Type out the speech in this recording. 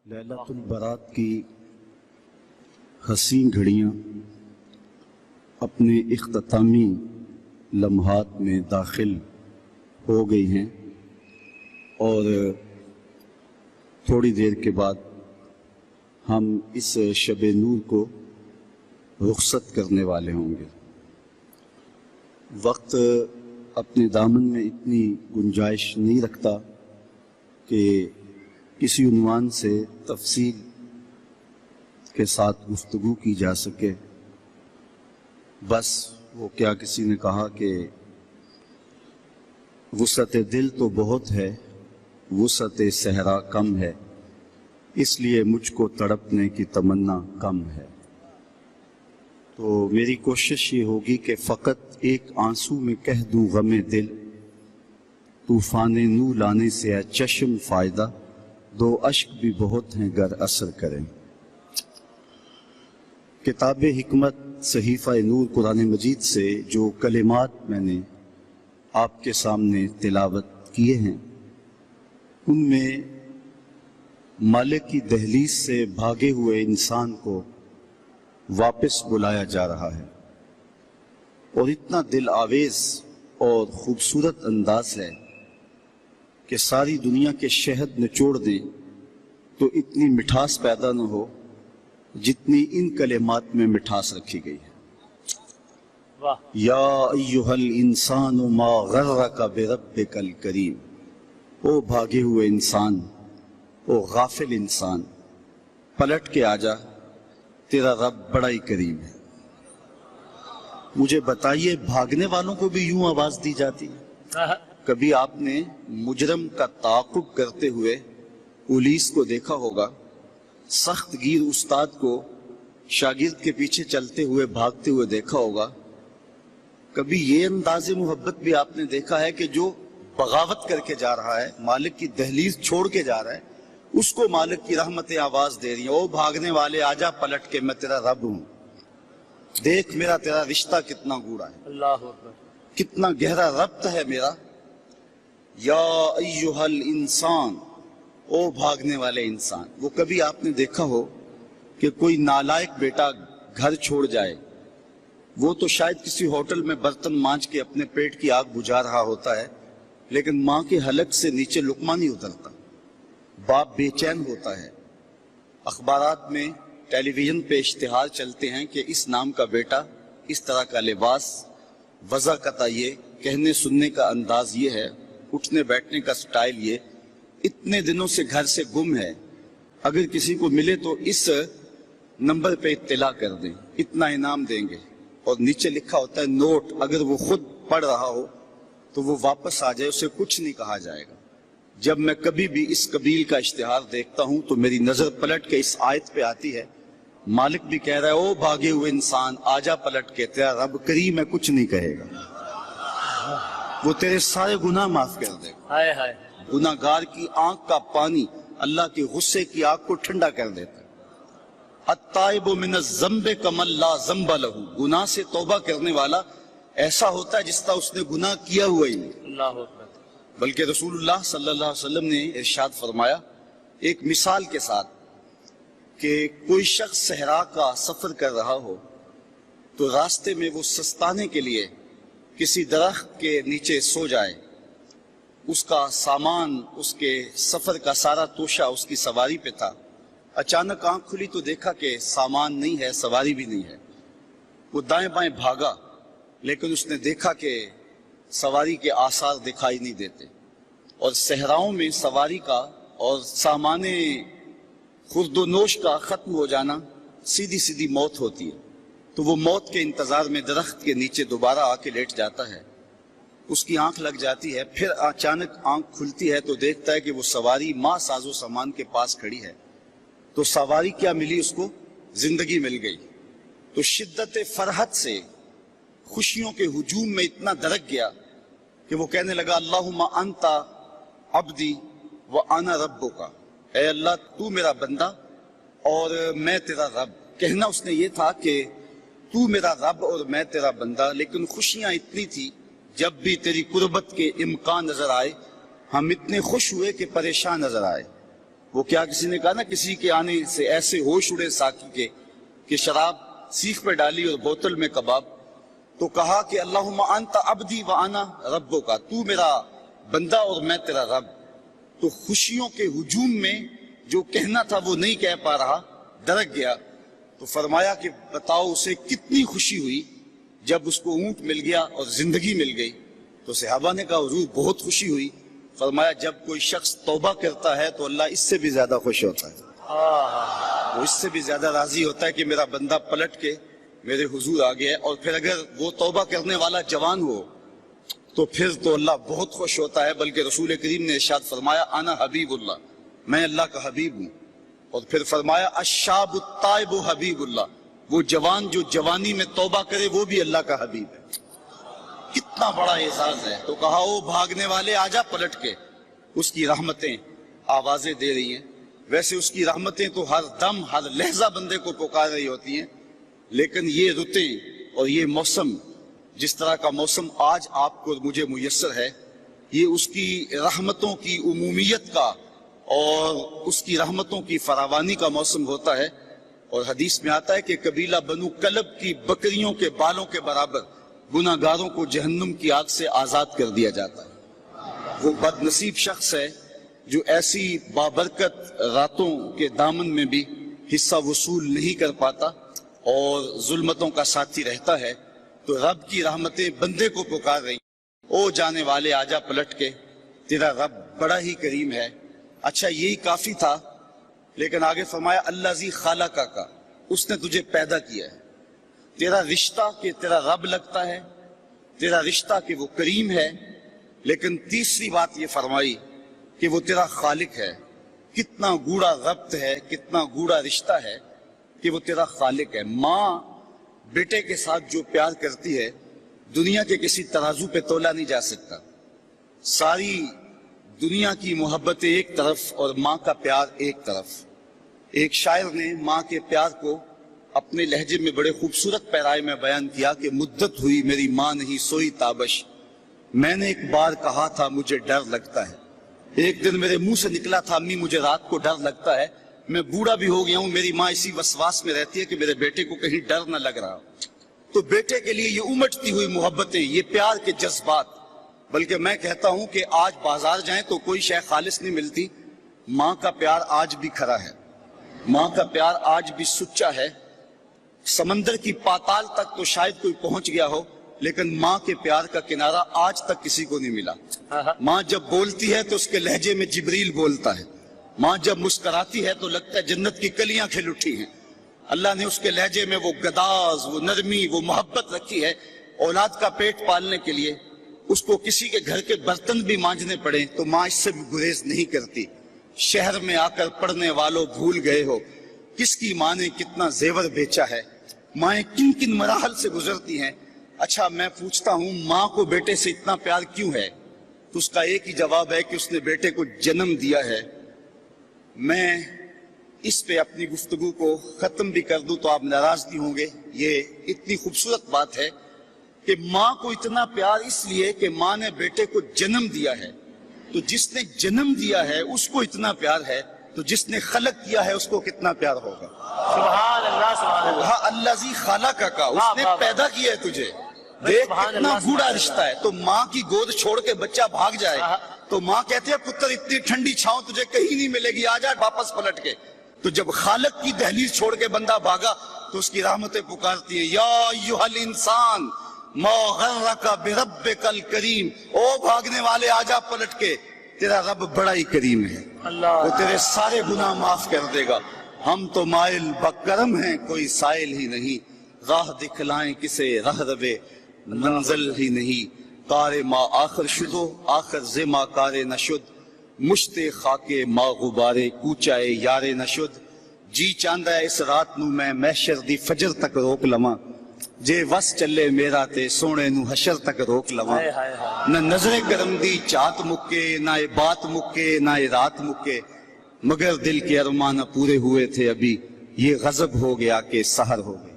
لیلۃ البرات کی حسین گھڑیاں اپنے اختتامی لمحات میں داخل ہو گئی ہیں اور تھوڑی دیر کے بعد ہم اس شب نور کو رخصت کرنے والے ہوں گے۔ وقت اپنے دامن میں اتنی گنجائش نہیں رکھتا کہ کسی عنوان سے تفصیل کے ساتھ گفتگو کی جا سکے۔ بس وہ کیا کسی نے کہا کہ وسعت دل تو بہت ہے، وسعت صحرا کم ہے، اس لیے مجھ کو تڑپنے کی تمنا کم ہے۔ تو میری کوشش یہ ہوگی کہ فقط ایک آنسو میں کہہ دوں غم دل، طوفان نو لانے سے ہے چشم فائدہ، دو اشک بھی بہت ہیں گر اثر کریں۔ کتاب حکمت صحیفہ نور قرآن مجید سے جو کلمات میں نے آپ کے سامنے تلاوت کیے ہیں، ان میں مالک کی دہلیز سے بھاگے ہوئے انسان کو واپس بلایا جا رہا ہے، اور اتنا دل آویز اور خوبصورت انداز ہے کہ ساری دنیا کے شہد نچوڑ دیں تو اتنی مٹھاس پیدا نہ ہو جتنی ان کلمات میں مٹھاس رکھی گئی ہے۔ یا ایھا الانسان ما غرک بربک الکریم، او بھاگے ہوئے انسان، او غافل انسان، پلٹ کے آجا، تیرا رب بڑا ہی کریم ہے۔ مجھے بتائیے، بھاگنے والوں کو بھی یوں آواز دی جاتی ہے؟ کبھی آپ نے مجرم کا تعاقب کرتے ہوئے پولیس کو دیکھا ہوگا، سخت گیر استاد کو شاگرد کے پیچھے چلتے ہوئے بھاگتے ہوئے دیکھا ہوگا۔ کبھی یہ انداز محبت بھی آپ نے دیکھا ہے کہ جو بغاوت کر کے جا رہا ہے، مالک کی دہلیز چھوڑ کے جا رہا ہے، اس کو مالک کی رحمتیں آواز دے رہی ہیں، او بھاگنے والے آجا پلٹ کے، میں تیرا رب ہوں، دیکھ میرا تیرا رشتہ کتنا گوڑا ہے، اللہ اکبر، کتنا گہرا ربط ہے میرا۔ یا ایھا الانسان، او بھاگنے والے انسان۔ وہ کبھی آپ نے دیکھا ہو کہ کوئی نالائق بیٹا گھر چھوڑ جائے، وہ تو شاید کسی ہوٹل میں برتن مانج کے اپنے پیٹ کی آگ بجھا رہا ہوتا ہے، لیکن ماں کے حلق سے نیچے لقمہ نہیں اترتا، باپ بے چین ہوتا ہے۔ اخبارات میں، ٹیلی ویژن پہ اشتہار چلتے ہیں کہ اس نام کا بیٹا، اس طرح کا لباس، وضع قطع یہ، کہنے سننے کا انداز یہ ہے، اٹھنے بیٹھنے کا سٹائل یہ، اتنے دنوں سے گھر سے گم ہے، اگر کسی کو ملے تو اس نمبر پہ اطلاع کر دیں، اتنا انعام دیں گے، اور نیچے لکھا ہوتا ہے نوٹ، اگر وہ خود پڑھ رہا ہو تو وہ واپس آ جائے، اسے کچھ نہیں کہا جائے گا۔ جب میں کبھی بھی اس قبیل کا اشتہار دیکھتا ہوں تو میری نظر پلٹ کے اس آیت پہ آتی ہے، مالک بھی کہہ رہا ہے، او بھاگے ہوئے انسان آجا پلٹ کے، تیرا رب کریم ہے، کچھ نہیں کہے گا، وہ تیرے سارے گناہ معاف کر دے گا۔ گناہ گار کی آنکھ کا پانی اللہ کے غصے کی آگ کو ٹھنڈا کر دیتا ہے۔ التائب من الذنب کمن لا ذنب لہ، گناہ سے توبہ کرنے والا ایسا ہوتا ہے جس طرح اس نے گناہ کیا ہوا ہی نہیں۔ بلکہ رسول اللہ صلی اللہ علیہ وسلم نے ارشاد فرمایا ایک مثال کے ساتھ کہ کوئی شخص صحرا کا سفر کر رہا ہو تو راستے میں وہ سستانے کے لیے کسی درخت کے نیچے سو جائے، اس کا سامان، اس کے سفر کا سارا توشہ اس کی سواری پہ تھا، اچانک آنکھ کھلی تو دیکھا کہ سامان نہیں ہے، سواری بھی نہیں ہے، وہ دائیں بائیں بھاگا، لیکن اس نے دیکھا کہ سواری کے آثار دکھائی نہیں دیتے، اور صحراؤں میں سواری کا اور سامان خرد و نوش کا ختم ہو جانا سیدھی سیدھی موت ہوتی ہے۔ تو وہ موت کے انتظار میں درخت کے نیچے دوبارہ آ کے لیٹ جاتا ہے، اس کی آنکھ لگ جاتی ہے، پھر اچانک آنکھ کھلتی ہے تو دیکھتا ہے کہ وہ سواری ماں ساز و سامان کے پاس کھڑی ہے۔ تو سواری کیا ملی اس کو؟ زندگی مل گئی۔ تو شدت فرحت سے خوشیوں کے ہجوم میں اتنا درک گیا کہ وہ کہنے لگا اللہم انت عبدی وانا ربک، اے اللہ تو میرا بندہ اور میں تیرا رب۔ کہنا اس نے یہ تھا کہ تو میرا رب اور میں تیرا بندہ، لیکن خوشیاں اتنی تھی، جب بھی تیری قربت کے امکان نظر آئے ہم اتنے خوش ہوئے کہ پریشان نظر آئے۔ وہ کیا کسی نے کہا نا کسی کے آنے سے ایسے ہوش اڑے ساقی کے کہ شراب سیخ پہ ڈالی اور بوتل میں کباب، تو کہا کہ اللہم انت عبدی و انا ربک، تو میرا بندہ اور میں تیرا رب۔ تو خوشیوں کے ہجوم میں جو کہنا تھا وہ نہیں کہہ پا رہا، درک گیا۔ تو فرمایا کہ بتاؤ اسے کتنی خوشی ہوئی جب اس کو اونٹ مل گیا اور زندگی مل گئی۔ تو صحابہ نے کہا حضور بہت خوشی ہوئی۔ فرمایا جب کوئی شخص توبہ کرتا ہے تو اللہ اس سے بھی زیادہ خوش ہوتا ہے، وہ اس سے بھی زیادہ راضی ہوتا ہے کہ میرا بندہ پلٹ کے میرے حضور آ گیا ہے۔ اور پھر اگر وہ توبہ کرنے والا جوان ہو تو پھر تو اللہ بہت خوش ہوتا ہے، بلکہ رسول کریم نے ارشاد فرمایا انا حبیب اللہ، میں اللہ کا حبیب ہوں۔ اور پھر فرمایا الشاب التائب حبیب اللہ، وہ جوان جو جوانی میں توبہ کرے وہ بھی اللہ کا حبیب ہے۔ کتنا بڑا اعزاز ہے۔ تو کہا او بھاگنے والے آجا پلٹ کے، اس کی رحمتیں آوازیں دے رہی ہیں۔ ویسے اس کی رحمتیں تو ہر دم ہر لہجہ بندے کو پکار رہی ہوتی ہیں، لیکن یہ رتیں اور یہ موسم، جس طرح کا موسم آج آپ کو مجھے میسر ہے، یہ اس کی رحمتوں کی عمومیت کا اور اس کی رحمتوں کی فراوانی کا موسم ہوتا ہے۔ اور حدیث میں آتا ہے کہ قبیلہ بنو کلب کی بکریوں کے بالوں کے برابر گناہ گاروں کو جہنم کی آگ سے آزاد کر دیا جاتا ہے۔ وہ بد نصیب شخص ہے جو ایسی بابرکت راتوں کے دامن میں بھی حصہ وصول نہیں کر پاتا اور ظلمتوں کا ساتھی رہتا ہے۔ تو رب کی رحمتیں بندے کو پکار رہی، او جانے والے آجا پلٹ کے، تیرا رب بڑا ہی کریم ہے۔ اچھا یہی کافی تھا، لیکن آگے فرمایا اللہ زی خالقہ کا، اس نے تجھے پیدا کیا ہے۔ تیرا رشتہ کہ تیرا رب لگتا ہے، تیرا رشتہ کہ وہ کریم ہے، لیکن تیسری بات یہ فرمائی کہ وہ تیرا خالق ہے۔ کتنا گوڑا ربط ہے، کتنا گوڑا رشتہ ہے کہ وہ تیرا خالق ہے۔ ماں بیٹے کے ساتھ جو پیار کرتی ہے دنیا کے کسی ترازو پہ تولا نہیں جا سکتا۔ ساری دنیا کی محبتیں ایک طرف اور ماں کا پیار ایک طرف۔ ایک شاعر نے ماں کے پیار کو اپنے لہجے میں بڑے خوبصورت پیرائے میں بیان کیا کہ مدت ہوئی میری ماں نہیں سوئی تابش، میں نے ایک بار کہا تھا مجھے ڈر لگتا ہے۔ ایک دن میرے منہ سے نکلا تھا امی مجھے رات کو ڈر لگتا ہے۔ میں بوڑھا بھی ہو گیا ہوں، میری ماں اسی وسواس میں رہتی ہے کہ میرے بیٹے کو کہیں ڈر نہ لگ رہا۔ تو بیٹے کے لیے یہ امٹتی ہوئی محبتیں، یہ پیار کے جذبات، بلکہ میں کہتا ہوں کہ آج بازار جائیں تو کوئی شے خالص نہیں ملتی، ماں کا پیار آج بھی کھرا ہے، ماں کا پیار آج بھی سچا ہے۔ سمندر کی پاتال تک تو شاید کوئی پہنچ گیا ہو، لیکن ماں کے پیار کا کنارہ آج تک کسی کو نہیں ملا۔ ماں جب بولتی ہے تو اس کے لہجے میں جبریل بولتا ہے، ماں جب مسکراتی ہے تو لگتا ہے جنت کی کلیاں کھل اٹھی ہیں۔ اللہ نے اس کے لہجے میں وہ گداز، وہ نرمی، وہ محبت رکھی ہے۔ اولاد کا پیٹ پالنے کے لیے اس کو کسی کے گھر کے برتن بھی مانجنے پڑے تو ماں اس سے بھی گریز نہیں کرتی۔ شہر میں آ کر پڑھنے والوں بھول گئے ہو کس کی ماں نے کتنا زیور بیچا ہے، مائیں کن کن مراحل سے گزرتی ہیں۔ اچھا میں پوچھتا ہوں ماں کو بیٹے سے اتنا پیار کیوں ہے؟ تو اس کا ایک ہی جواب ہے کہ اس نے بیٹے کو جنم دیا ہے۔ میں اس پہ اپنی گفتگو کو ختم بھی کر دوں تو آپ ناراض نہیں ہوں گے۔ یہ اتنی خوبصورت بات ہے کہ ماں کو اتنا پیار اس لیے کہ ماں نے بیٹے کو جنم دیا ہے، تو جس نے جنم دیا ہے اس کو اتنا پیار ہے، تو جس نے خلق کیا ہے اس کو کتنا پیار ہوگا۔ سبحان اللہ سبحان اللہ۔ کہا اللہ زی خالقہ کا، اس نے پیدا کیا ہے تجھے، دیکھ کتنا گوڑا رشتہ ہے۔ تو ماں کی گود چھوڑ کے بچہ بھاگ جائے تو ماں کہتی ہے پتر اتنی ٹھنڈی چھاؤں تجھے کہیں نہیں ملے گی، آ جا واپس پلٹ کے۔ تو جب خالق کی دہلیز چھوڑ کے بندہ بھاگا تو اس کی رحمتیں پکارتی ہیں، یا ایھا الانسان ما غرک بربک الکریم، او بھاگنے والے آجا پلٹ کے، تیرا رب بڑا ہی کریم ہے، وہ تیرے سارے گناہ معاف کر دے گا۔ ہم تو مائل بکرم ہیں کوئی سائل ہی نہیں، راہ دکھلائیں کسے رہ روے منزل ہی نہیں۔ کار ما آخر شدو آخر زما کارے نشد، مشت خاکے ما غبارے کوچائے یارے نشد۔ جی چاندہ اس رات نو میں محشر دی فجر تک روک لواں، جے وس چلے میرا تے سونے نو حشر تک روک لواں۔ نہ نظر کرم دی چات مکے، نہ اے بات مکے، نہ اے رات مکے، مگر دل کے ارمان پورے ہوئے تھے ابھی، یہ غضب ہو گیا کہ سحر ہو گئے۔